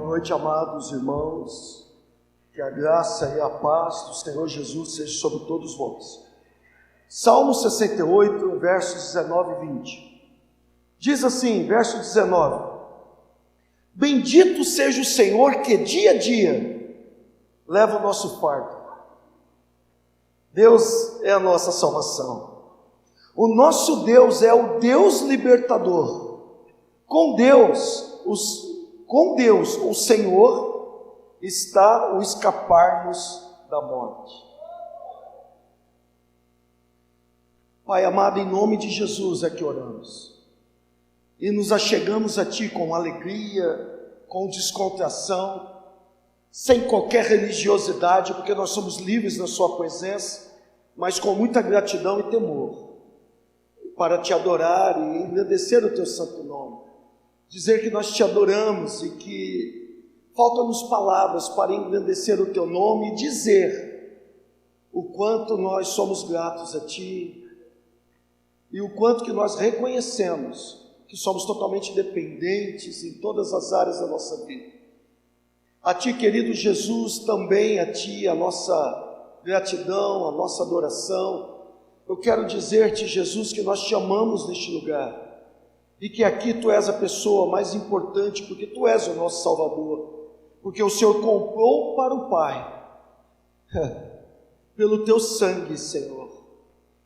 Boa noite, amados irmãos. Que a graça e a paz do Senhor Jesus seja sobre todos vós. Salmo 68, versos 19 e 20. Diz assim, verso 19: Bendito seja o Senhor que dia a dia leva o nosso fardo. Deus é a nossa salvação. O nosso Deus é o Deus libertador. Com Deus, o Senhor está o escapar-nos da morte. Pai amado, em nome de Jesus é que oramos. E nos achegamos a Ti com alegria, com descontração, sem qualquer religiosidade, porque nós somos livres na Sua presença, mas com muita gratidão e temor, para Te adorar e agradecer o Teu santo nome. Dizer que nós Te adoramos e que faltam-nos palavras para engrandecer o Teu nome e dizer o quanto nós somos gratos a Ti e o quanto que nós reconhecemos que somos totalmente dependentes em todas as áreas da nossa vida. A Ti, querido Jesus, também a Ti a nossa gratidão, a nossa adoração. Eu quero dizer-te, Jesus, que nós Te amamos neste lugar. E que aqui Tu és a pessoa mais importante, porque Tu és o nosso Salvador, porque o Senhor comprou para o Pai, pelo Teu sangue, Senhor,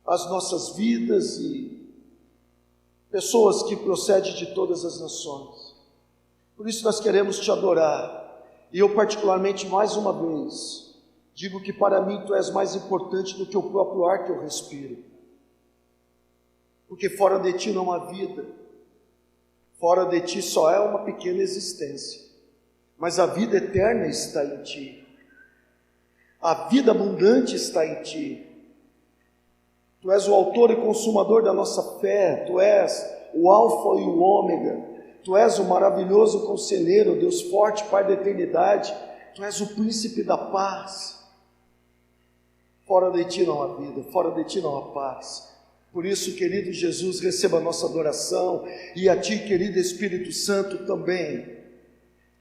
as nossas vidas e pessoas que procedem de todas as nações. Por isso nós queremos Te adorar, e eu particularmente, mais uma vez, digo que para mim Tu és mais importante do que o próprio ar que eu respiro, porque fora de Ti não há vida. Fora de Ti só é uma pequena existência, mas a vida eterna está em Ti, a vida abundante está em Ti. Tu és o autor e consumador da nossa fé, Tu és o alfa e o ômega, Tu és o maravilhoso conselheiro, Deus forte, Pai da eternidade, Tu és o príncipe da paz. Fora de Ti não há vida, fora de Ti não há paz. Por isso, querido Jesus, receba a nossa adoração, e a Ti, querido Espírito Santo, também.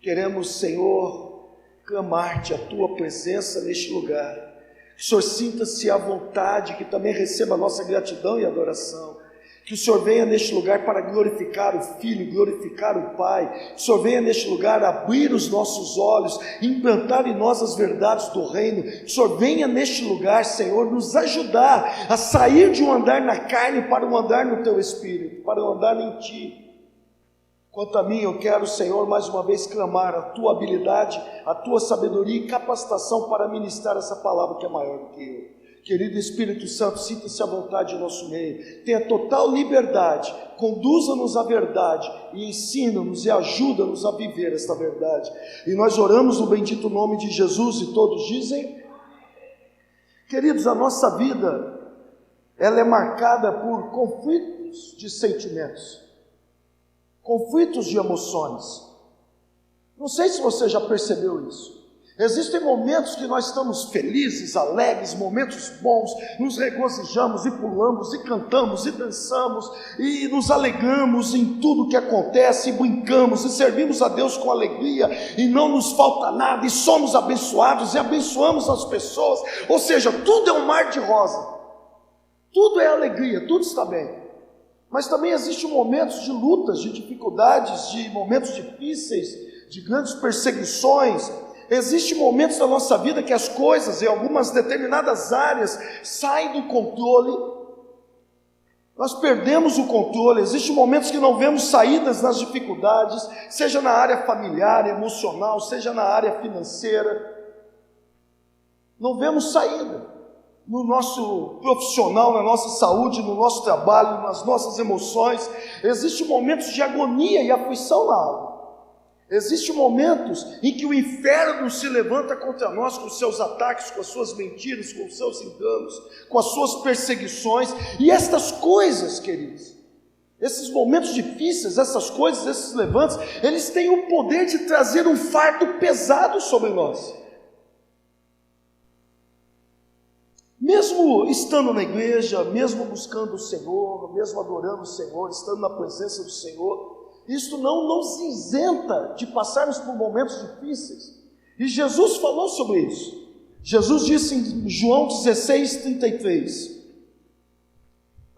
Queremos, Senhor, clamar-te a Tua presença neste lugar. Que o Senhor sinta-se à vontade, que também receba a nossa gratidão e adoração. Que o Senhor venha neste lugar para glorificar o Filho, glorificar o Pai. Que o Senhor venha neste lugar abrir os nossos olhos, implantar em nós as verdades do reino. Que o Senhor venha neste lugar, Senhor, nos ajudar a sair de um andar na carne para um andar no Teu Espírito, para um andar em Ti. Quanto a mim, eu quero, Senhor, mais uma vez clamar a Tua habilidade, a Tua sabedoria e capacitação para ministrar essa palavra que é maior do que eu. Querido Espírito Santo, sinta-se à vontade em nosso meio, tenha total liberdade, conduza-nos à verdade e ensina-nos e ajuda-nos a viver esta verdade. E nós oramos no bendito nome de Jesus e todos dizem: queridos, a nossa vida, ela é marcada por conflitos de sentimentos, conflitos de emoções. Não sei se você já percebeu isso. Existem momentos que nós estamos felizes, alegres, momentos bons, nos regozijamos e pulamos e cantamos e dançamos e nos alegramos em tudo que acontece, e brincamos e servimos a Deus com alegria e não nos falta nada, e somos abençoados e abençoamos as pessoas, ou seja, tudo é um mar de rosa, tudo é alegria, tudo está bem. Mas também existem momentos de lutas, de dificuldades, de momentos difíceis, de grandes perseguições. Existem momentos da nossa vida que as coisas, em algumas determinadas áreas, saem do controle, nós perdemos o controle. Existem momentos que não vemos saídas nas dificuldades, seja na área familiar, emocional, seja na área financeira, não vemos saída no nosso profissional, na nossa saúde, no nosso trabalho, nas nossas emoções. Existem momentos de agonia e aflição na alma. Existem momentos em que o inferno se levanta contra nós com os seus ataques, com as suas mentiras, com os seus enganos, com as suas perseguições. E estas coisas, queridos, esses momentos difíceis, essas coisas, esses levantes, eles têm o poder de trazer um fardo pesado sobre nós. Mesmo estando na igreja, mesmo buscando o Senhor, mesmo adorando o Senhor, estando na presença do Senhor, Isso não nos isenta de passarmos por momentos difíceis. E Jesus falou sobre isso. Jesus disse em João 16:33.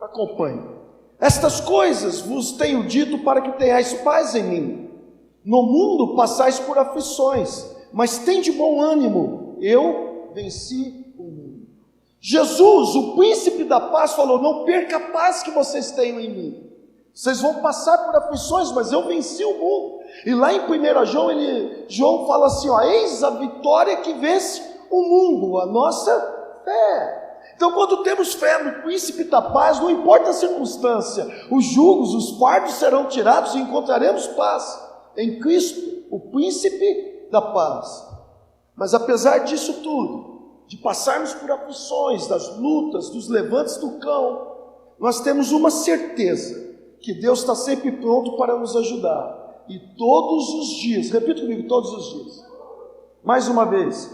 Acompanhe. Estas coisas vos tenho dito para que tenhais paz em mim. No mundo passais por aflições, mas tende bom ânimo, eu venci o mundo. Jesus, o príncipe da paz, falou: não perca a paz que vocês têm em mim. Vocês vão passar por aflições, mas eu venci o mundo. E lá em 1 João, João fala assim, eis a vitória que vence o mundo, a nossa fé. Então, quando temos fé no príncipe da paz, não importa a circunstância, os julgos, os fardos serão tirados e encontraremos paz em Cristo, o príncipe da paz. Mas apesar disso tudo, de passarmos por aflições, das lutas, dos levantes do cão, nós temos uma certeza, que Deus está sempre pronto para nos ajudar. E todos os dias, repita comigo, todos os dias. Mais uma vez.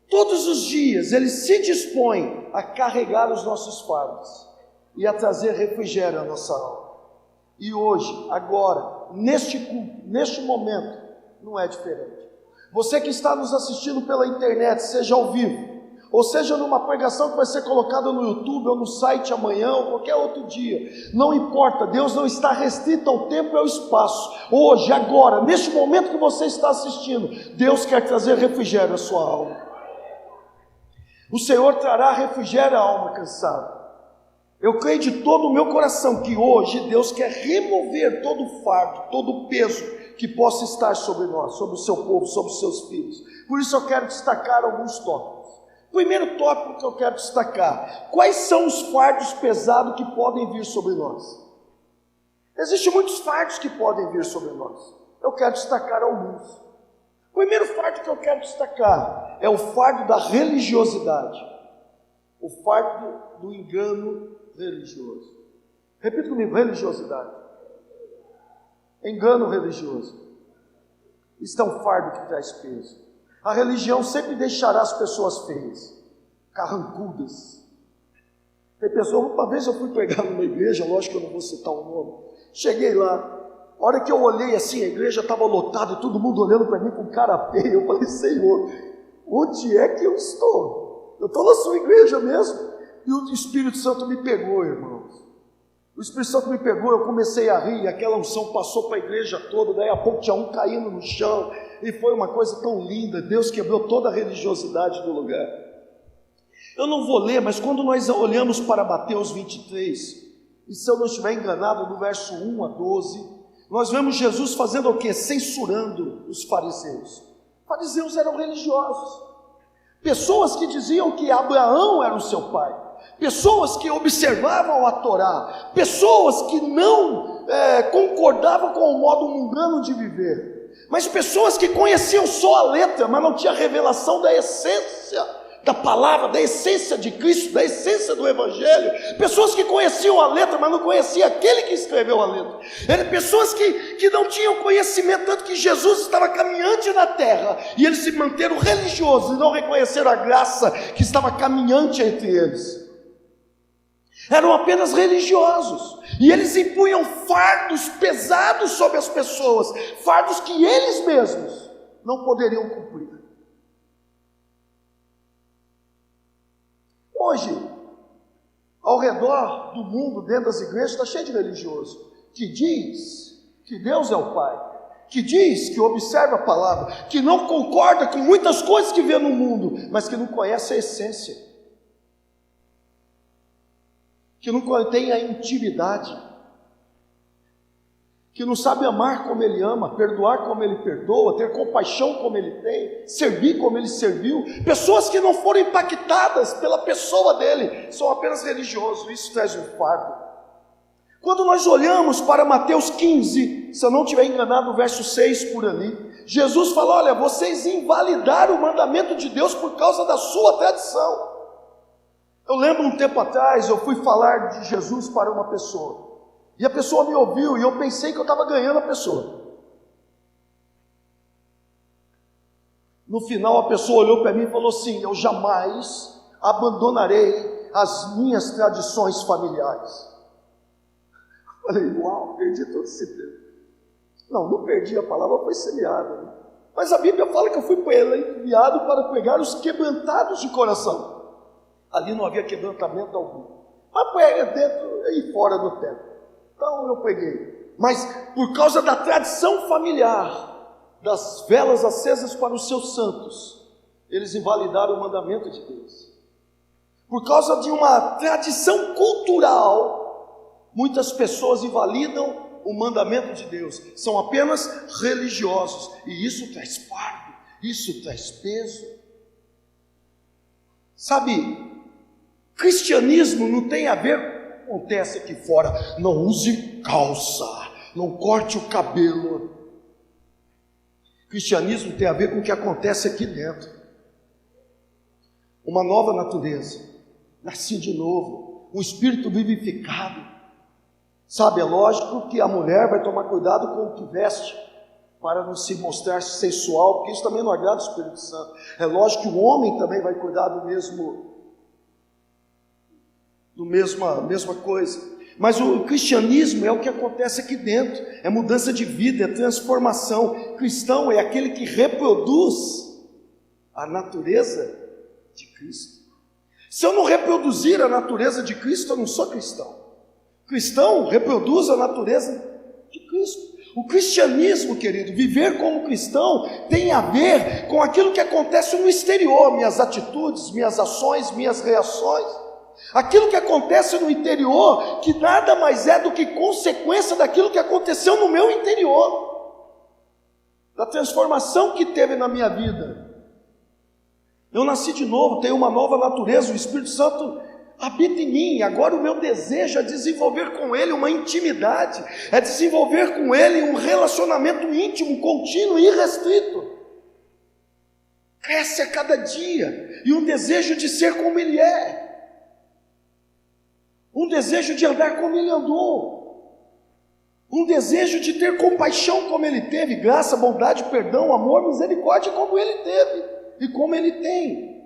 Todos os dias Ele se dispõe a carregar os nossos fardos e a trazer refrigério à nossa alma. E hoje, agora, neste culto, neste momento, não é diferente. Você que está nos assistindo pela internet, seja ao vivo, ou seja numa pregação que vai ser colocada no YouTube ou no site amanhã ou qualquer outro dia, não importa, Deus não está restrito ao tempo e ao espaço. Hoje, agora, neste momento que você está assistindo, Deus quer trazer refrigério à sua alma. O Senhor trará refrigério à alma cansada. Eu creio de todo o meu coração que hoje Deus quer remover todo o fardo, todo o peso que possa estar sobre nós, sobre o seu povo, sobre os seus filhos. Por isso eu quero destacar alguns tópicos. Primeiro tópico que eu quero destacar: quais são os fardos pesados que podem vir sobre nós? Existem muitos fardos que podem vir sobre nós. Eu quero destacar alguns. O primeiro fardo que eu quero destacar é o fardo da religiosidade, o fardo do engano religioso. Repita comigo: religiosidade. Engano religioso. Isso é um fardo que traz peso. A religião sempre deixará as pessoas feias, carrancudas. Tem pessoa, uma vez eu fui pregar numa igreja, lógico que eu não vou citar o nome. Cheguei lá, a hora que eu olhei assim, a igreja estava lotada, todo mundo olhando para mim com cara feia. Eu falei: Senhor, onde é que eu estou? Eu estou na sua igreja mesmo. E o Espírito Santo me pegou, irmãos. O Espírito Santo me pegou, eu comecei a rir, aquela unção passou para a igreja toda, daí a pouco tinha um caindo no chão, e foi uma coisa tão linda. Deus quebrou toda a religiosidade do lugar. Eu não vou ler, mas quando nós olhamos para Mateus 23, e se eu não estiver enganado, no verso 1 a 12, nós vemos Jesus fazendo o quê? Censurando os fariseus. Os fariseus eram religiosos, pessoas que diziam que Abraão era o seu pai, pessoas que observavam a Torá, pessoas que não concordavam com o modo mundano de viver, mas pessoas que conheciam só a letra, mas não tinha revelação da essência da palavra, da essência de Cristo, da essência do Evangelho. Pessoas que conheciam a letra, mas não conheciam aquele que escreveu a letra. Eram pessoas que não tinham conhecimento, tanto que Jesus estava caminhante na terra, e eles se manteram religiosos e não reconheceram a graça que estava caminhante entre eles. Eram apenas religiosos, e eles impunham fardos pesados sobre as pessoas, fardos que eles mesmos não poderiam cumprir. Hoje, ao redor do mundo, dentro das igrejas, está cheio de religioso, que diz que Deus é o Pai, que diz que observa a palavra, que não concorda com muitas coisas que vê no mundo, mas que não conhece a essência, que não tem a intimidade, que não sabe amar como Ele ama, perdoar como Ele perdoa, ter compaixão como Ele tem, servir como Ele serviu. Pessoas que não foram impactadas pela pessoa dEle, são apenas religiosos. Isso traz um fardo. Quando nós olhamos para Mateus 15, se eu não estiver enganado, no verso 6 por ali, Jesus fala: olha, vocês invalidaram o mandamento de Deus por causa da sua tradição. Eu lembro um tempo atrás, eu fui falar de Jesus para uma pessoa, e a pessoa me ouviu, e eu pensei que eu estava ganhando a pessoa. No final a pessoa olhou para mim e falou assim: eu jamais abandonarei as minhas tradições familiares. Falei, uau, perdi todo esse tempo. Não perdi, a palavra foi semeada, né? Mas a Bíblia fala que eu fui enviado para pegar os quebrantados de coração. Ali não havia quebrantamento algum, mas pega dentro e fora do templo. Então eu peguei. Mas por causa da tradição familiar, das velas acesas para os seus santos, eles invalidaram o mandamento de Deus. Por causa de uma tradição cultural, muitas pessoas invalidam o mandamento de Deus, são apenas religiosos, e isso traz fardo, isso traz peso. Sabe, cristianismo não tem a ver com o que acontece aqui fora. Não use calça, não corte o cabelo. Cristianismo tem a ver com o que acontece aqui dentro. Uma nova natureza, nasci de novo, um espírito vivificado. Sabe, é lógico que a mulher vai tomar cuidado com o que veste, para não se mostrar sensual, porque isso também não agrada o Espírito Santo. É lógico que o homem também vai cuidar do mesma coisa. Mas o cristianismo é o que acontece aqui dentro, é mudança de vida, é transformação. Cristão é aquele que reproduz a natureza de Cristo. Se eu não reproduzir a natureza de Cristo, eu não sou cristão. Cristão reproduz a natureza de Cristo. O cristianismo, querido, viver como cristão tem a ver com aquilo que acontece no exterior, minhas atitudes, minhas ações, minhas reações. Aquilo que acontece no interior, que nada mais é do que consequência daquilo que aconteceu no meu interior, da transformação que teve na minha vida. Eu nasci de novo, tenho uma nova natureza, o Espírito Santo habita em mim. Agora o meu desejo é desenvolver com Ele uma intimidade, é desenvolver com Ele um relacionamento íntimo, contínuo e irrestrito. Cresce a cada dia, e um desejo de ser como Ele é, um desejo de andar como Ele andou, um desejo de ter compaixão como Ele teve, graça, bondade, perdão, amor, misericórdia como Ele teve e como Ele tem.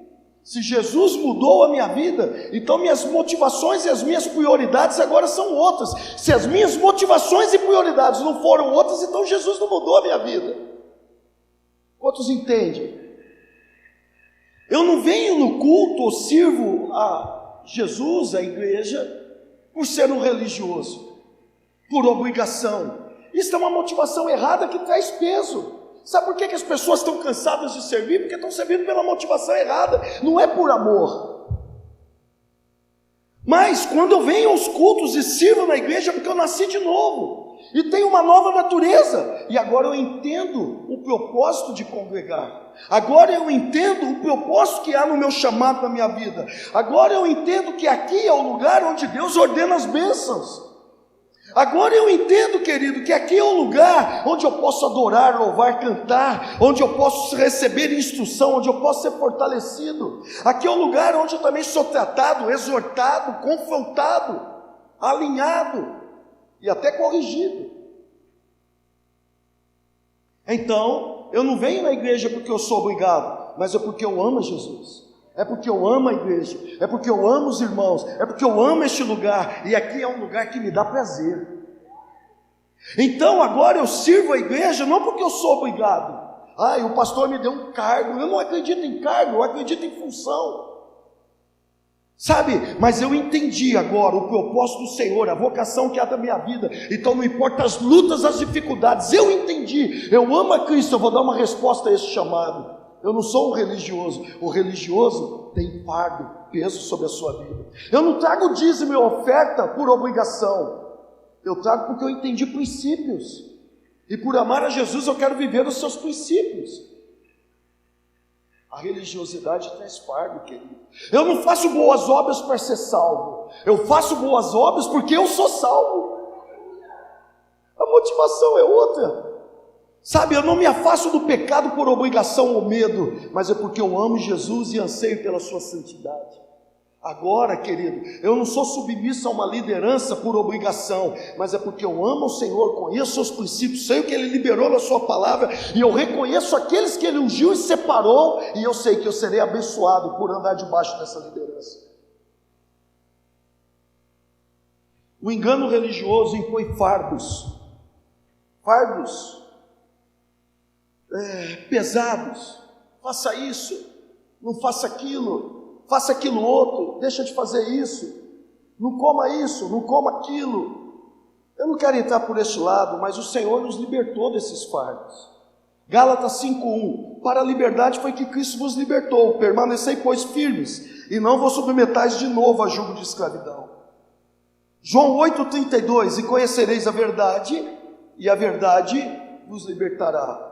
Se Jesus mudou a minha vida, então minhas motivações e as minhas prioridades agora são outras. Se as minhas motivações e prioridades não foram outras, então Jesus não mudou a minha vida. Quantos entendem? Eu não venho no culto ou sirvo a Jesus, a igreja, por ser um religioso, por obrigação. Isso é uma motivação errada que traz peso. Sabe por que as pessoas estão cansadas de servir? Porque estão servindo pela motivação errada, não é por amor. Mas quando eu venho aos cultos e sirvo na igreja, é porque eu nasci de novo, e tenho uma nova natureza, e agora eu entendo o propósito de congregar, agora eu entendo o propósito que há no meu chamado, na minha vida, agora eu entendo que aqui é o lugar onde Deus ordena as bênçãos. Agora eu entendo, querido, que aqui é um lugar onde eu posso adorar, louvar, cantar, onde eu posso receber instrução, onde eu posso ser fortalecido. Aqui é um lugar onde eu também sou tratado, exortado, confrontado, alinhado e até corrigido. Então, eu não venho na igreja porque eu sou obrigado, mas é porque eu amo Jesus. É porque eu amo a igreja, é porque eu amo os irmãos, é porque eu amo este lugar, e aqui é um lugar que me dá prazer. Então agora eu sirvo a igreja não porque eu sou obrigado. O pastor me deu um cargo. Eu não acredito em cargo, eu acredito em função. Sabe, mas eu entendi agora o propósito do Senhor, a vocação que há da minha vida. Então não importa as lutas, as dificuldades, eu entendi, eu amo a Cristo, eu vou dar uma resposta a esse chamado. Eu não sou um religioso. O religioso tem fardo, peso sobre a sua vida. Eu não trago dízimo e oferta por obrigação. Eu trago porque eu entendi princípios. E por amar a Jesus eu quero viver os seus princípios. A religiosidade traz fardo, querido. Eu não faço boas obras para ser salvo. Eu faço boas obras porque eu sou salvo. A motivação é outra. Sabe, eu não me afasto do pecado por obrigação ou medo, mas é porque eu amo Jesus e anseio pela sua santidade. Agora, querido, eu não sou submisso a uma liderança por obrigação, mas é porque eu amo o Senhor, conheço os princípios, sei o que Ele liberou na sua palavra, e eu reconheço aqueles que Ele ungiu e separou, e eu sei que eu serei abençoado por andar debaixo dessa liderança. O engano religioso impõe fardos pesados. Faça isso, não faça aquilo outro, deixa de fazer isso, não coma isso, não coma aquilo. Eu não quero entrar por esse lado, mas o Senhor nos libertou desses fardos. Gálatas 5:1, para a liberdade foi que Cristo vos libertou, permanecei, pois, firmes, e não vos submetais de novo a jugo de escravidão. João 8:32, e conhecereis a verdade, e a verdade vos libertará.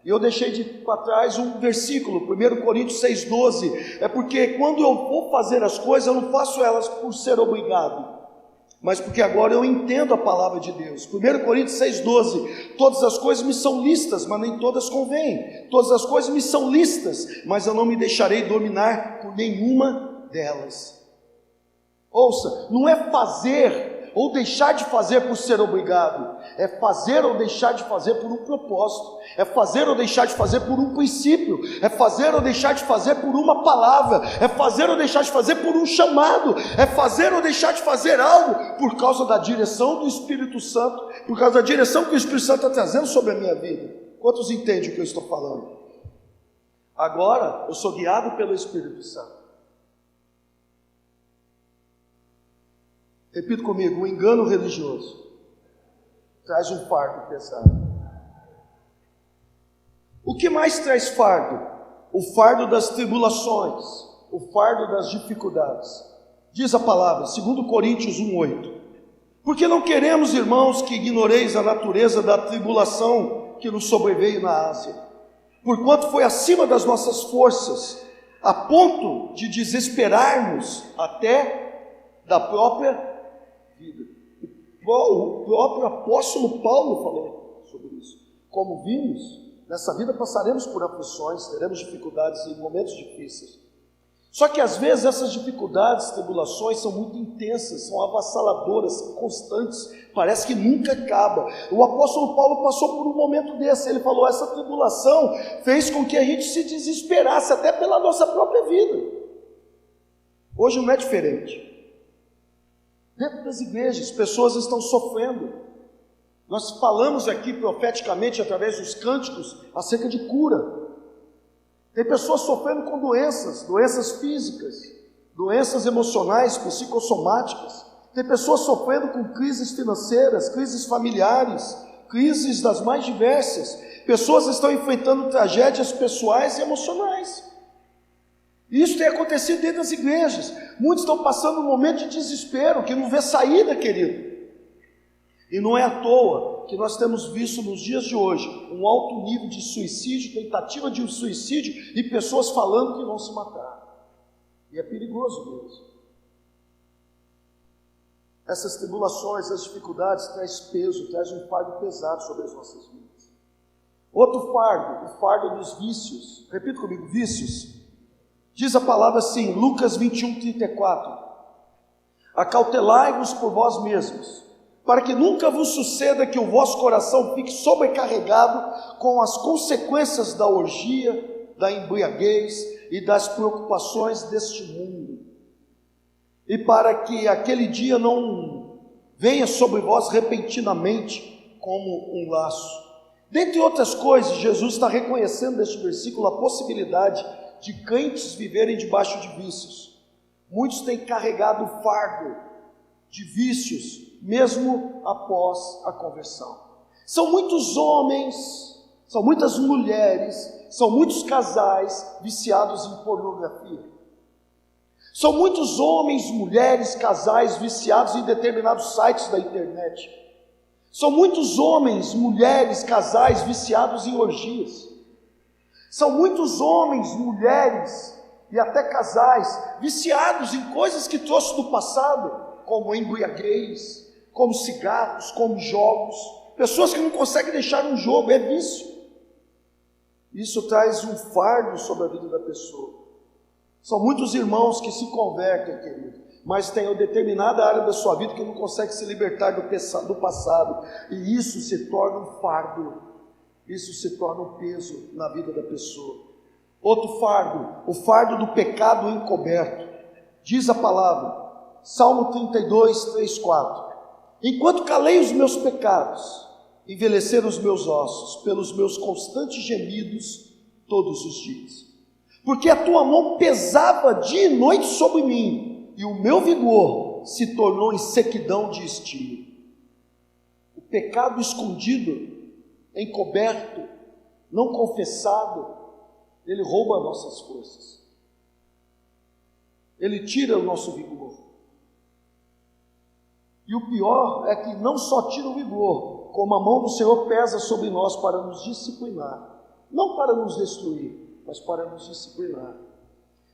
E eu deixei para trás um versículo, 1 Coríntios 6:12, é porque quando eu vou fazer as coisas, eu não faço elas por ser obrigado, mas porque agora eu entendo a palavra de Deus. 1 Coríntios 6:12, todas as coisas me são lícitas, mas nem todas convêm. Todas as coisas me são lícitas, mas eu não me deixarei dominar por nenhuma delas. Ouça, não é fazer ou deixar de fazer por ser obrigado, é fazer ou deixar de fazer por um propósito, é fazer ou deixar de fazer por um princípio, é fazer ou deixar de fazer por uma palavra, é fazer ou deixar de fazer por um chamado, é fazer ou deixar de fazer algo por causa da direção do Espírito Santo, por causa da direção que o Espírito Santo está trazendo sobre a minha vida. Quantos entendem o que eu estou falando? Agora eu sou guiado pelo Espírito Santo. Repita comigo, o engano religioso traz um fardo pesado. O que mais traz fardo? O fardo das tribulações, o fardo das dificuldades. Diz a palavra, 2 Coríntios 1:8. Porque não queremos, irmãos, que ignoreis a natureza da tribulação que nos sobreveio na Ásia, porquanto foi acima das nossas forças, a ponto de desesperarmos até da própria vida. O próprio apóstolo Paulo falou sobre isso. Como vimos, nessa vida passaremos por aflições, teremos dificuldades em momentos difíceis. Só que às vezes essas dificuldades, tribulações são muito intensas, são avassaladoras, constantes, parece que nunca acaba. O apóstolo Paulo passou por um momento desse, ele falou, essa tribulação fez com que a gente se desesperasse até pela nossa própria vida. Hoje não é diferente. Dentro das igrejas, pessoas estão sofrendo. Nós falamos aqui profeticamente, através dos cânticos, acerca de cura. Tem pessoas sofrendo com doenças físicas, doenças emocionais, psicossomáticas. Tem pessoas sofrendo com crises financeiras, crises familiares, crises das mais diversas. Pessoas estão enfrentando tragédias pessoais e emocionais. Isso tem acontecido dentro das igrejas. Muitos estão passando um momento de desespero, que não vê saída, querido. E não é à toa que nós temos visto nos dias de hoje um alto nível de suicídio, tentativa de suicídio e pessoas falando que vão se matar. E é perigoso mesmo. Essas tribulações, as dificuldades traz peso, traz um fardo pesado sobre as nossas vidas. Outro fardo, o fardo dos vícios. Repita comigo, vícios. Diz a palavra assim, Lucas 21:34. Acautelai-vos por vós mesmos, para que nunca vos suceda que o vosso coração fique sobrecarregado com as consequências da orgia, da embriaguez e das preocupações deste mundo. E para que aquele dia não venha sobre vós repentinamente como um laço. Dentre outras coisas, Jesus está reconhecendo neste versículo a possibilidade de crentes viverem debaixo de vícios. Muitos têm carregado o fardo de vícios, mesmo após a conversão. São muitos homens, são muitas mulheres, são muitos casais viciados em pornografia. São muitos homens, mulheres, casais viciados em determinados sites da internet. São muitos homens, mulheres, casais viciados em orgias. São muitos homens, mulheres e até casais viciados em coisas que trouxe do passado, como embriaguez, como cigarros, como jogos. Pessoas que não conseguem deixar um jogo, é vício. Isso traz um fardo sobre a vida da pessoa. São muitos irmãos que se convertem, querido, mas tem uma determinada área da sua vida que não consegue se libertar do passado, e isso se torna um fardo. Isso se torna um peso na vida da pessoa. Outro fardo, o fardo do pecado encoberto. Diz a palavra, Salmo 32, 3, 4. Enquanto calei os meus pecados, envelheceram os meus ossos, pelos meus constantes gemidos todos os dias. Porque a tua mão pesava dia e noite sobre mim, e o meu vigor se tornou em sequidão de estio. O pecado escondido, encoberto, não confessado, ele rouba nossas forças. Ele tira o nosso vigor. E o pior é que não só tira o vigor, como a mão do Senhor pesa sobre nós para nos disciplinar. Não para nos destruir, mas para nos disciplinar.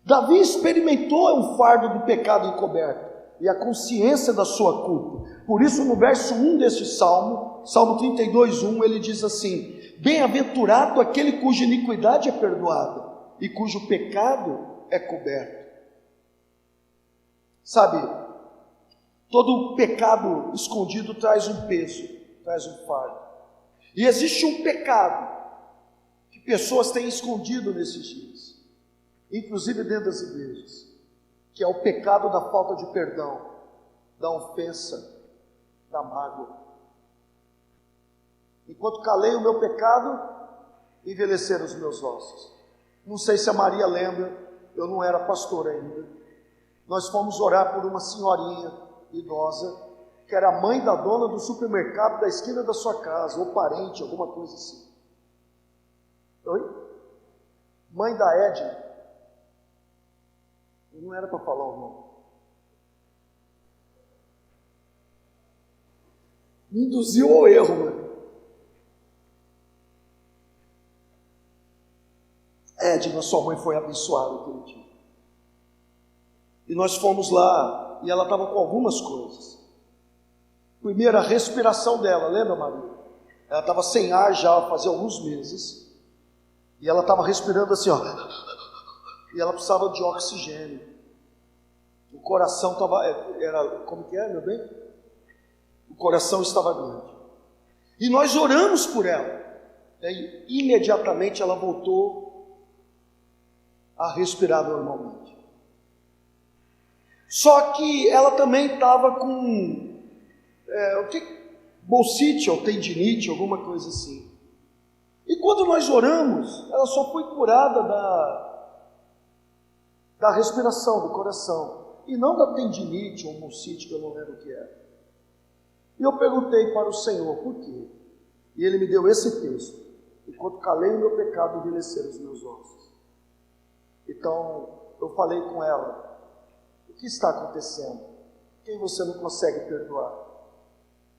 Davi experimentou o fardo do pecado encoberto e a consciência da sua culpa. Por isso, no verso 1 deste Salmo, Salmo 32:1, ele diz assim: bem-aventurado aquele cuja iniquidade é perdoada e cujo pecado é coberto. Sabe, todo pecado escondido traz um peso, traz um fardo. E existe um pecado que pessoas têm escondido nesses dias, inclusive dentro das igrejas, que é o pecado da falta de perdão, da ofensa, da mágoa. Enquanto calei o meu pecado, envelheceram os meus ossos. Não sei se a Maria lembra, eu não era pastor ainda. Nós fomos orar por uma senhorinha idosa, que era mãe da dona do supermercado da esquina da sua casa, ou parente, alguma coisa assim. Oi? Mãe da Edna. Não era para falar o nome. Me induziu ao erro, mano. Edna, sua mãe foi abençoada aquele dia. E nós fomos lá, e ela estava com algumas coisas. Primeiro, a respiração dela, lembra, Maria? Ela estava sem ar já fazia alguns meses, e ela estava respirando assim, ó, e ela precisava de oxigênio. O coração estava, como que é, meu bem? O coração estava grande. E nós oramos por ela, e imediatamente ela voltou a respirar normalmente. Só que ela também estava com bolsite ou tendinite, alguma coisa assim. E quando nós oramos, ela só foi curada da respiração, do coração, e não da tendinite ou bolsite, que eu não lembro o que era. E eu perguntei para o Senhor, por quê? E Ele me deu esse texto: enquanto calei o meu pecado, envelheceram os meus ossos. Então, eu falei com ela: o que está acontecendo? Quem você não consegue perdoar?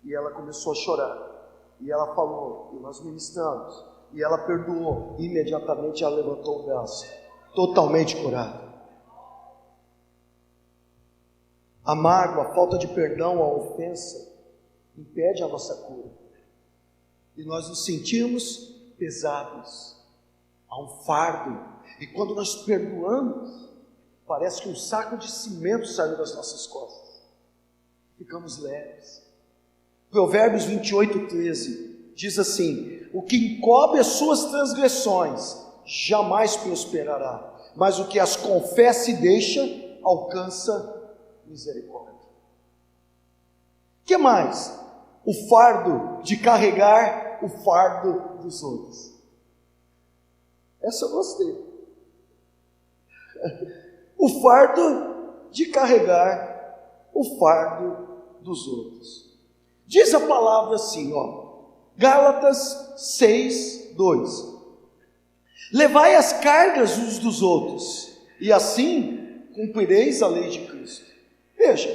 E ela começou a chorar. E ela falou, e nós ministramos, e ela perdoou. Imediatamente ela levantou o braço, totalmente curada. A mágoa, a falta de perdão, a ofensa impede a nossa cura. E nós nos sentimos pesados, há um fardo. E quando nós perdoamos, parece que um saco de cimento saiu das nossas costas. Ficamos leves. Provérbios 28:13 diz assim: o que encobre as suas transgressões jamais prosperará, mas o que as confessa e deixa alcança misericórdia. O que mais? O fardo de carregar o fardo dos outros. Essa eu gostei. O fardo de carregar o fardo dos outros. Diz a palavra assim, Gálatas 6:2: levai as cargas uns dos outros, e assim cumprireis a lei de Cristo. Veja,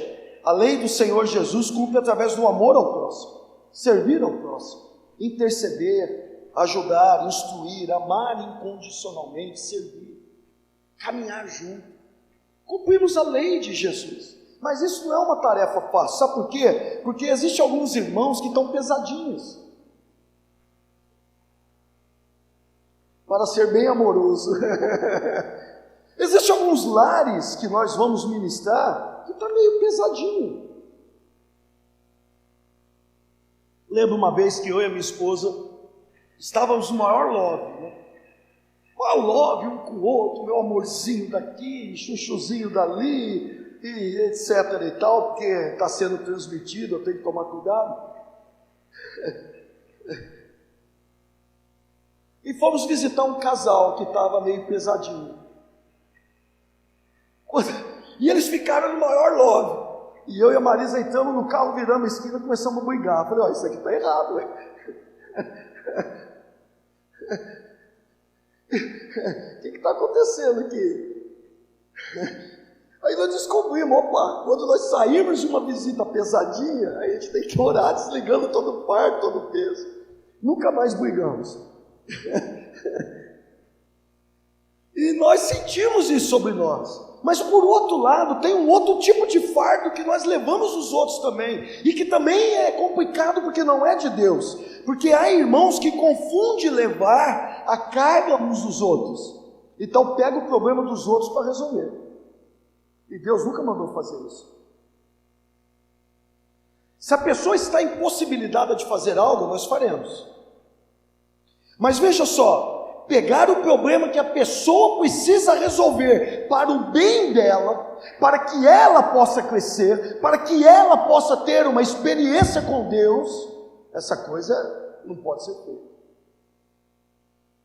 a lei do Senhor Jesus cumpre através do amor ao próximo, servir ao próximo, interceder, ajudar, instruir, amar incondicionalmente, servir, caminhar junto. Cumprimos a lei de Jesus. Mas isso não é uma tarefa fácil. Sabe por quê? Porque existem alguns irmãos que estão pesadinhos. Para ser bem amoroso. Existem alguns lares que nós vamos ministrar que está meio pesadinho. Lembro uma vez que eu e a minha esposa estávamos no maior love, né? Love um com o outro, meu amorzinho daqui, chuchuzinho dali, e etc e tal, porque está sendo transmitido, eu tenho que tomar cuidado. E fomos visitar um casal que estava meio pesadinho. E eles ficaram no maior love. E eu e a Marisa entramos no carro, viramos a esquina e começamos a brigar. Falei, ó, isso aqui está errado, hein? O que está acontecendo aqui? Aí nós descobrimos, opa, quando nós saímos de uma visita pesadinha, a gente tem que orar desligando todo o fardo, todo o peso. Nunca mais brigamos. E nós sentimos isso sobre nós. Mas por outro lado, tem um outro tipo de fardo que nós levamos os outros também, e que também é complicado porque não é de Deus, porque há irmãos que confundem levar a carga uns dos outros, então pega o problema dos outros para resolver, e Deus nunca mandou fazer isso. Se a pessoa está impossibilitada de fazer algo, nós faremos, mas veja só, pegar o problema que a pessoa precisa resolver para o bem dela, para que ela possa crescer, para que ela possa ter uma experiência com Deus, essa coisa não pode ser feita.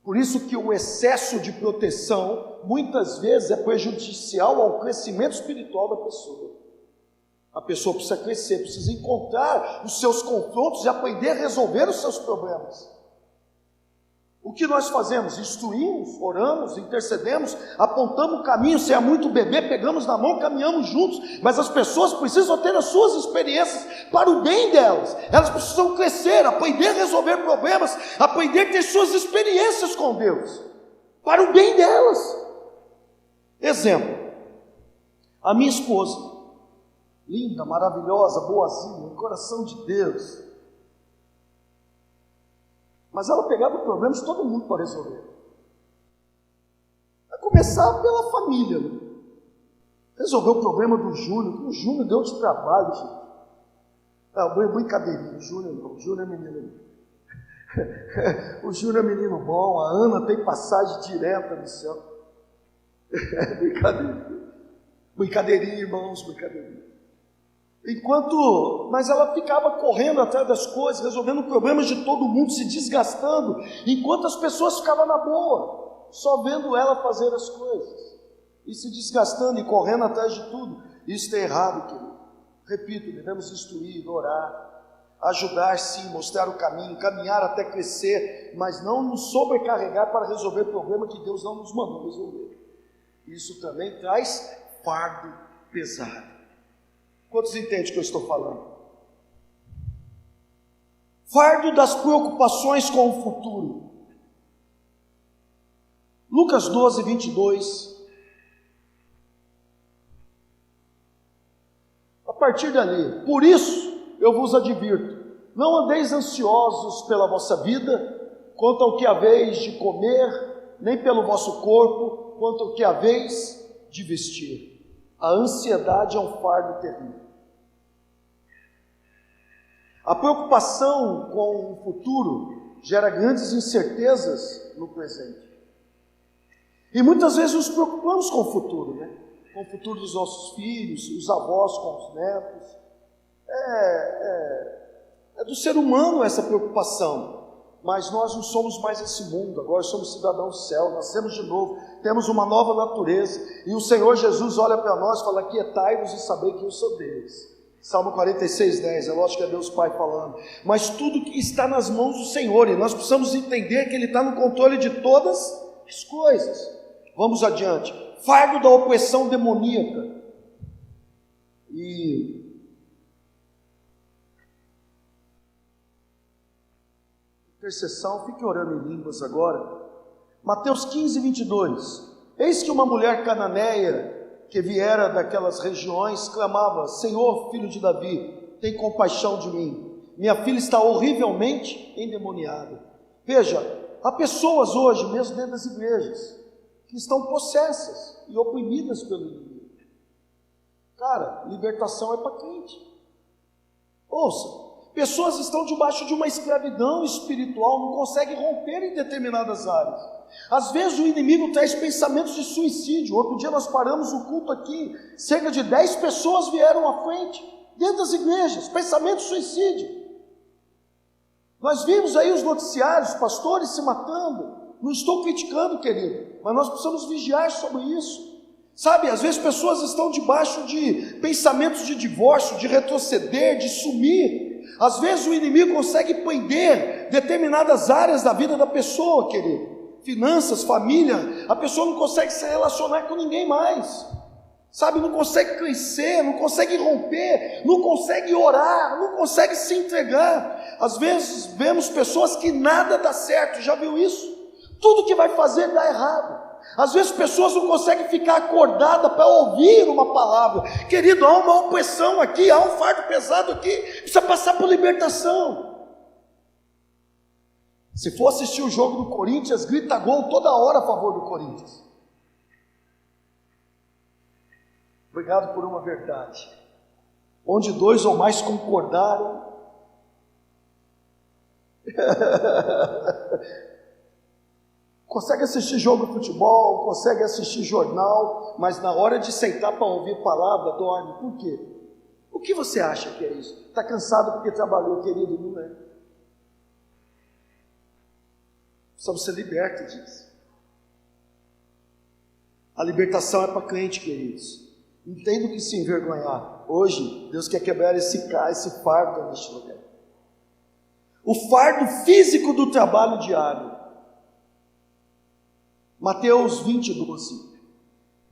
Por isso que o excesso de proteção, muitas vezes é prejudicial ao crescimento espiritual da pessoa. A pessoa precisa crescer, precisa encontrar os seus confrontos e aprender a resolver os seus problemas. O que nós fazemos? Instruímos, oramos, intercedemos, apontamos o caminho. Se é muito bebê, pegamos na mão, caminhamos juntos. Mas as pessoas precisam ter as suas experiências para o bem delas. Elas precisam crescer, aprender a resolver problemas, aprender a ter suas experiências com Deus, para o bem delas. Exemplo, a minha esposa, linda, maravilhosa, boazinha, coração de Deus. Mas ela pegava o problema de todo mundo para resolver. Vai começar pela família, né? Resolveu o problema do Júnior. O Júnior deu de trabalho, gente. Brincadeirinha, o Júnior não, o Júnior é menino. O Júnior é menino bom, a Ana tem passagem direta no céu. Brincadeirinha, irmãos, brincadeirinha. Mas ela ficava correndo atrás das coisas, resolvendo problemas de todo mundo, se desgastando, enquanto as pessoas ficavam na boa, só vendo ela fazer as coisas, e se desgastando e correndo atrás de tudo. Isso é errado, querido. Repito, devemos instruir, orar, ajudar sim, mostrar o caminho, caminhar até crescer, mas não nos sobrecarregar para resolver problema que Deus não nos mandou resolver. Isso também traz fardo pesado. Quantos entendem o que eu estou falando? Fardo das preocupações com o futuro. Lucas 12, 22. A partir dali, por isso eu vos advirto, não andeis ansiosos pela vossa vida, quanto ao que haveis de comer, nem pelo vosso corpo, quanto ao que haveis de vestir. A ansiedade é um fardo terrível. A preocupação com o futuro gera grandes incertezas no presente. E muitas vezes nos preocupamos com o futuro, né? Com o futuro dos nossos filhos, os avós com os netos. É do ser humano essa preocupação. Mas nós não somos mais esse mundo, agora somos cidadãos do céu, nascemos de novo, temos uma nova natureza, e o Senhor Jesus olha para nós e fala: aquietai-vos e sabei que eu sou Deus. Salmo 46, 10, é lógico que é Deus Pai falando, mas tudo que está nas mãos do Senhor, e nós precisamos entender que Ele está no controle de todas as coisas. Vamos adiante. Fardo da opressão demoníaca. E intercessão, fique orando em línguas agora. Mateus 15, 22. Eis que uma mulher cananeia, que viera daquelas regiões, clamava: Senhor, filho de Davi, tem compaixão de mim, minha filha está horrivelmente endemoniada. Veja, há pessoas hoje, mesmo dentro das igrejas, que estão possessas e oprimidas pelo inimigo. Cara, libertação é para crente. Ouça, Pessoas estão debaixo de uma escravidão espiritual, não conseguem romper em determinadas áreas. Às vezes o inimigo traz pensamentos de suicídio. Outro dia nós paramos o culto aqui, cerca de 10 pessoas vieram à frente, dentro das igrejas, pensamento de suicídio. Nós vimos aí os noticiários, pastores se matando. Não estou criticando, querido, mas nós precisamos vigiar sobre isso. Sabe, às vezes pessoas estão debaixo de pensamentos de divórcio, de retroceder, de sumir. Às vezes o inimigo consegue prender determinadas áreas da vida da pessoa, querido. Finanças, família, a pessoa não consegue se relacionar com ninguém mais. Sabe, não consegue crescer, não consegue romper, não consegue orar, não consegue se entregar. Às vezes vemos pessoas que nada dá certo, já viu isso? Tudo que vai fazer dá errado. Às vezes pessoas não conseguem ficar acordadas para ouvir uma palavra. Querido, há uma opressão aqui, há um fardo pesado aqui, precisa passar por libertação. Se for assistir o jogo do Corinthians, grita gol toda hora a favor do Corinthians. Obrigado por uma verdade. Onde dois ou mais concordarem, consegue assistir jogo de futebol, consegue assistir jornal, mas na hora de sentar para ouvir palavra, dorme. Por quê? O que você acha que é isso? Está cansado porque trabalhou, querido? Não é. Precisamos ser libertos disso. A libertação é para crente, queridos. Não tem do que se envergonhar. Hoje, Deus quer quebrar esse fardo neste lugar. O fardo físico do trabalho diário. Mateus 20:12,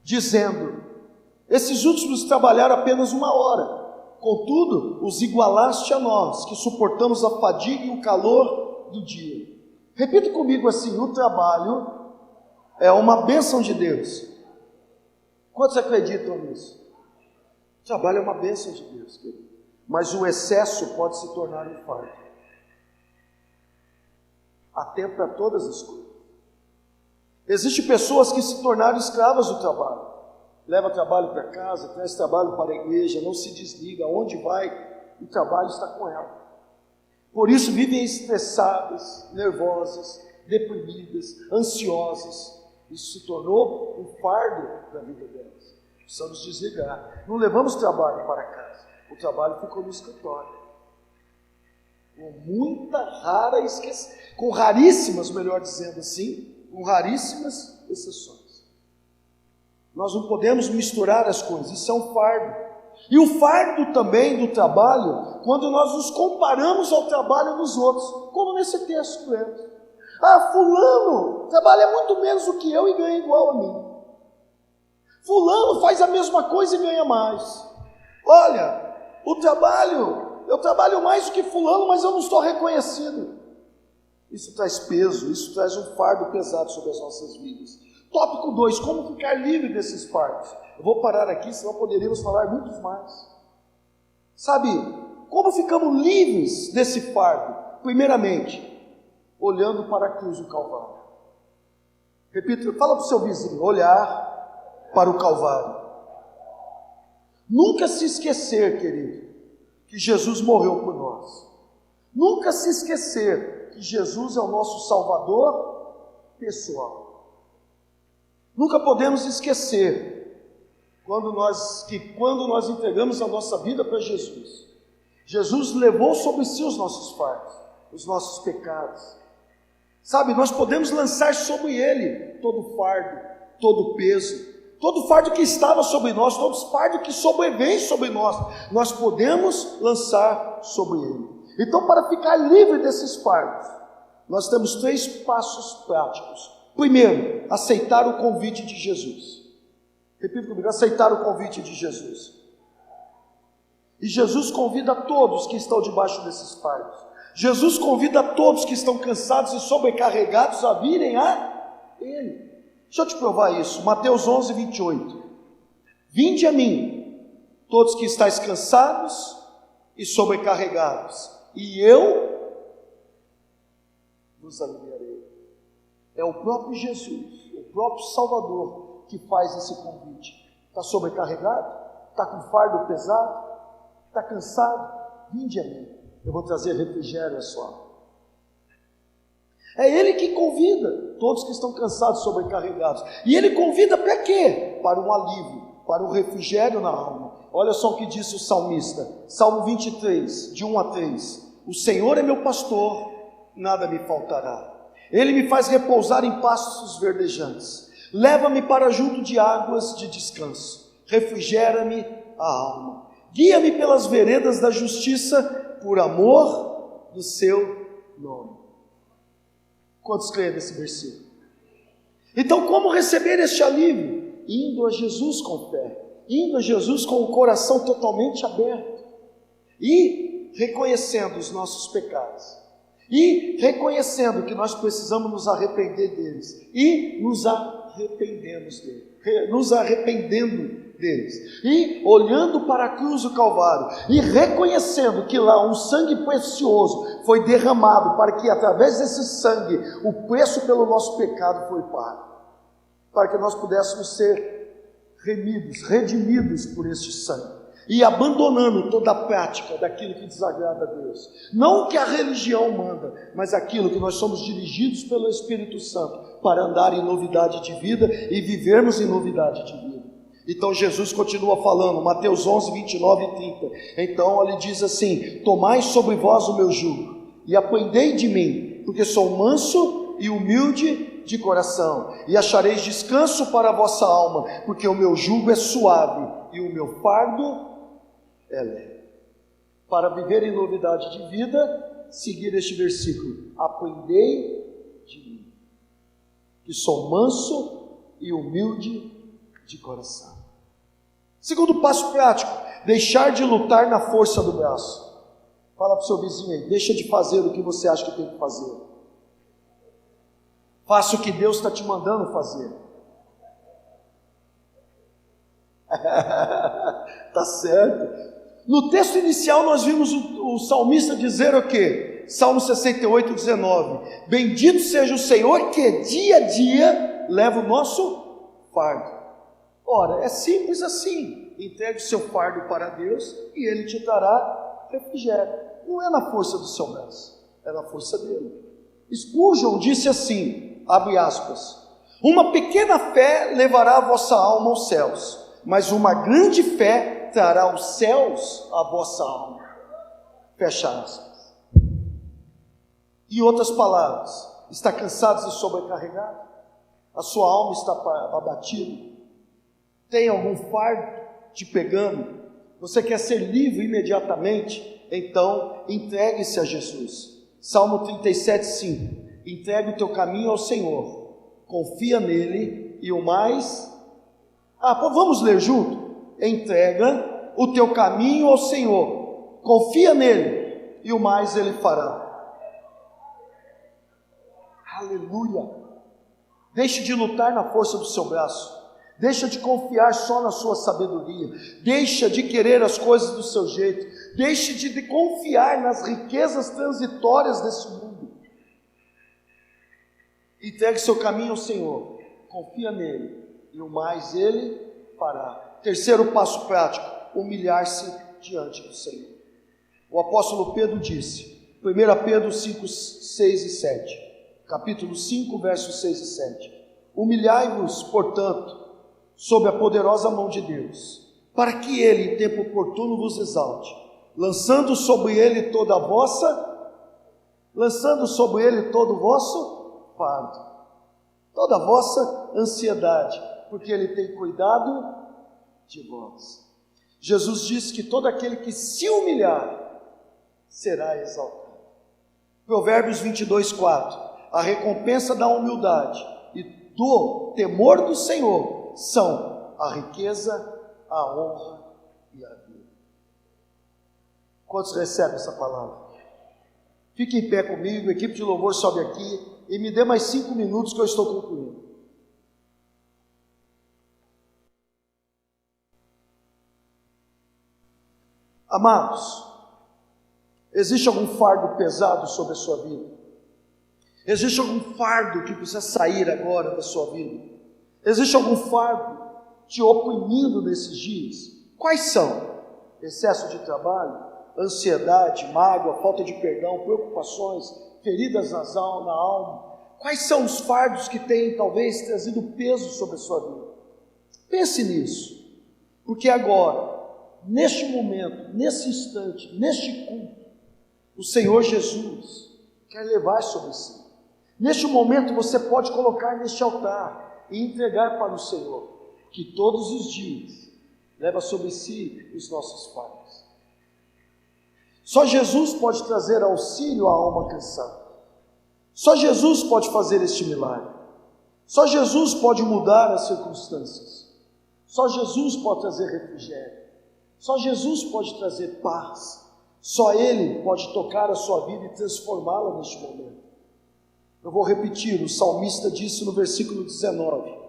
dizendo: esses últimos trabalharam apenas 1 hora, contudo, os igualaste a nós, que suportamos a fadiga e o calor do dia. Repita comigo assim: o trabalho é uma bênção de Deus. Quantos acreditam nisso? O trabalho é uma bênção de Deus, querido. Mas o excesso pode se tornar um fardo. Há tempo para todas as coisas. Existem pessoas que se tornaram escravas do trabalho. Leva trabalho para casa, traz trabalho para a igreja, não se desliga. Onde vai, o trabalho está com ela. Por isso vivem estressadas, nervosas, deprimidas, ansiosas. Isso se tornou um fardo da vida delas. Precisamos desligar. Não levamos trabalho para casa. O trabalho ficou no escritório. Com raríssimas, melhor dizendo assim, com raríssimas exceções. Nós não podemos misturar as coisas, isso é um fardo. E o fardo também do trabalho, quando nós nos comparamos ao trabalho dos outros, como nesse texto que lemos. Fulano trabalha muito menos do que eu e ganha igual a mim. Fulano faz a mesma coisa e ganha mais. Olha, eu trabalho mais do que fulano, mas eu não estou reconhecido. Isso traz peso, isso traz um fardo pesado sobre as nossas vidas. Tópico 2, como ficar livre desses fardos. Eu vou parar aqui, senão poderíamos falar muitos mais. Sabe, como ficamos livres desse fardo? Primeiramente, olhando para a cruz do Calvário. Repita, fala para o seu vizinho, olhar para o Calvário. Nunca se esquecer, querido, que Jesus morreu por nós. Nunca se esquecer que Jesus é o nosso Salvador pessoal. Nunca podemos esquecer quando nós entregamos a nossa vida para Jesus. Jesus levou sobre si os nossos fardos, os nossos pecados. Sabe, nós podemos lançar sobre Ele todo o fardo, todo o peso, todo o fardo que estava sobre nós, todo o fardo que sobrevém sobre nós, nós podemos lançar sobre Ele. Então, para ficar livre desses fardos, nós temos 3 passos práticos. Primeiro, aceitar o convite de Jesus. Repita comigo, aceitar o convite de Jesus. E Jesus convida a todos que estão debaixo desses fardos. Jesus convida a todos que estão cansados e sobrecarregados a virem a Ele. Deixa eu te provar isso. Mateus 11:28. Vinde a mim, todos que estáis cansados e sobrecarregados, e eu vos aliviarei. É o próprio Jesus, o próprio Salvador, que faz esse convite. Está sobrecarregado? Está com fardo pesado? Está cansado? Vinde a mim. eu vou trazer refrigério à sua alma. É Ele que convida todos que estão cansados, sobrecarregados. E Ele convida para quê? Para um alívio, para um refrigério na alma. Olha só o que disse o salmista, Salmo 23, de 1 a 3. O Senhor é meu pastor, nada me faltará. Ele me faz repousar em pastos verdejantes. Leva-me para junto de águas de descanso. Refrigera-me a alma. Guia-me pelas veredas da justiça, por amor do seu nome. Quantos creem nesse versículo? Então, como receber este alívio? Indo a Jesus com fé, indo a Jesus com o coração totalmente aberto e reconhecendo os nossos pecados, e reconhecendo que nós precisamos nos arrepender deles, e nos arrependendo deles, e olhando para a cruz do Calvário, e reconhecendo que lá um sangue precioso foi derramado, para que através desse sangue, o preço pelo nosso pecado foi pago, para que nós pudéssemos ser redimidos por este sangue, e abandonando toda a prática daquilo que desagrada a Deus, não o que a religião manda, mas aquilo que nós somos dirigidos pelo Espírito Santo, para andar em novidade de vida, e vivermos em novidade de vida. Então Jesus continua falando, Mateus 11, 29 e 30, então ele diz assim, tomai sobre vós o meu jugo, e aprendei de mim, porque sou manso e humilde de coração, e achareis descanso para a vossa alma, porque o meu jugo é suave, e o meu fardo é leve. Para viver em novidade de vida, seguir este versículo, aprendei de mim, que sou manso e humilde de coração. Segundo passo prático, deixar de lutar na força do braço. Fala para o seu vizinho aí, deixa de fazer o que você acha que tem que fazer. Faça o que Deus está te mandando fazer. Tá certo. No texto inicial nós vimos o salmista dizer o quê? Salmo 68, 19. Bendito seja o Senhor que dia a dia leva o nosso fardo. Ora, é simples assim. Entregue o seu fardo para Deus e Ele te dará refrigério. Não é na força do seu braço, é na força dele. Spurgeon disse assim, abre aspas, uma pequena fé levará a vossa alma aos céus, mas uma grande fé trará os céus à vossa alma. Fecha aspas. Em outras palavras, está cansado e sobrecarregado? A sua alma está abatida? Tem algum fardo te pegando? Você quer ser livre imediatamente? Então, entregue-se a Jesus. Salmo 37, 5. Entregue o teu caminho ao Senhor, confia nele e o mais... vamos ler junto? Entrega o teu caminho ao Senhor, confia nele e o mais ele fará. Aleluia! Deixe de lutar na força do seu braço, deixa de confiar só na sua sabedoria, deixa de querer as coisas do seu jeito, deixe de confiar nas riquezas transitórias desse mundo. Entregue seu caminho ao Senhor, confia nele e o mais ele fará. Terceiro passo prático, humilhar-se diante do Senhor. O apóstolo Pedro disse, 1 Pedro 5, 6 e 7, capítulo 5, versos 6 e 7, humilhai-vos, portanto, sob a poderosa mão de Deus, para que Ele, em tempo oportuno, vos exalte, lançando sobre Ele todo o vosso fardo, toda a vossa ansiedade, porque Ele tem cuidado de vós. Jesus disse que todo aquele que se humilhar será exaltado. Provérbios 22, 4, a recompensa da humildade e do temor do Senhor são a riqueza, a honra e a vida. Quantos recebem essa palavra? Fique em pé comigo, a equipe de louvor sobe aqui e me dê mais 5 minutos que eu estou concluindo. Amados, existe algum fardo pesado sobre a sua vida? Existe algum fardo que precisa sair agora da sua vida? Existe algum fardo te oprimindo nesses dias? Quais são? Excesso de trabalho? ansiedade, mágoa, falta de perdão, preocupações, feridas na alma? Quais são os fardos que têm talvez trazido peso sobre a sua vida? Pense nisso, porque agora, neste momento, nesse instante, neste culto, o Senhor Jesus quer levar sobre si. Neste momento você pode colocar neste altar e entregar para o Senhor, que todos os dias leva sobre si os nossos fardos. Só Jesus pode trazer auxílio à alma cansada. Só Jesus pode fazer este milagre. Só Jesus pode mudar as circunstâncias. Só Jesus pode trazer refrigério. Só Jesus pode trazer paz. Só Ele pode tocar a sua vida e transformá-la neste momento. Eu vou repetir, o salmista disse no versículo 19: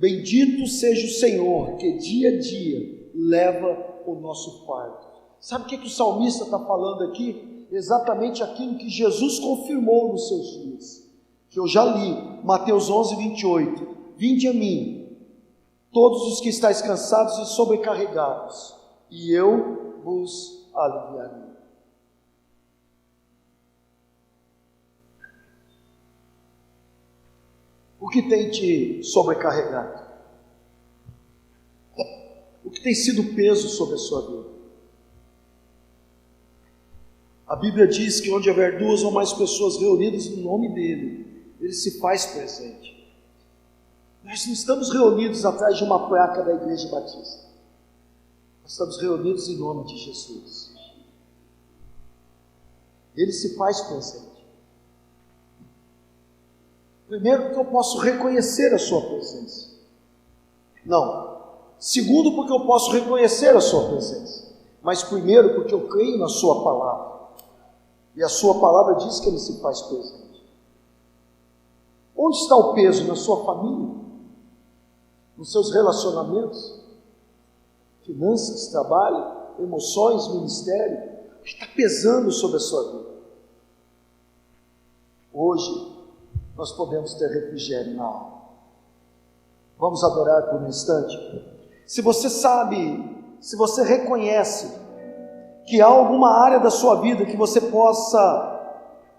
bendito seja o Senhor, que dia a dia leva o nosso fardo. Sabe o que o salmista está falando aqui? Exatamente aquilo que Jesus confirmou nos seus dias, que eu já li, Mateus 11, 28. Vinde a mim, todos os que estáis cansados e sobrecarregados, e eu vos aliviarei. O que tem te sobrecarregado? O que tem sido peso sobre a sua vida? A Bíblia diz que onde houver duas ou mais pessoas reunidas no nome dEle, Ele se faz presente. Nós não estamos reunidos atrás de uma placa da Igreja Batista. Nós estamos reunidos em nome de Jesus. Ele se faz presente. Primeiro, porque eu posso reconhecer a sua presença. Não. Segundo, porque eu posso reconhecer a sua presença. Mas primeiro, porque eu creio na sua palavra. E a sua palavra diz que Ele se faz presente. Onde está o peso? Na sua família? Nos seus relacionamentos? Finanças, trabalho, emoções, ministério? O que está pesando sobre a sua vida? Hoje, nós podemos ter refrigério na alma. Vamos adorar por um instante? Se você sabe, se você reconhece que há alguma área da sua vida que você possa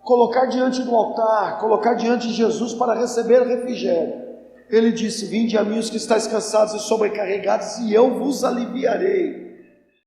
colocar diante do altar, colocar diante de Jesus para receber refrigério. Ele disse: vinde a mim os que estáis cansados e sobrecarregados, e eu vos aliviarei.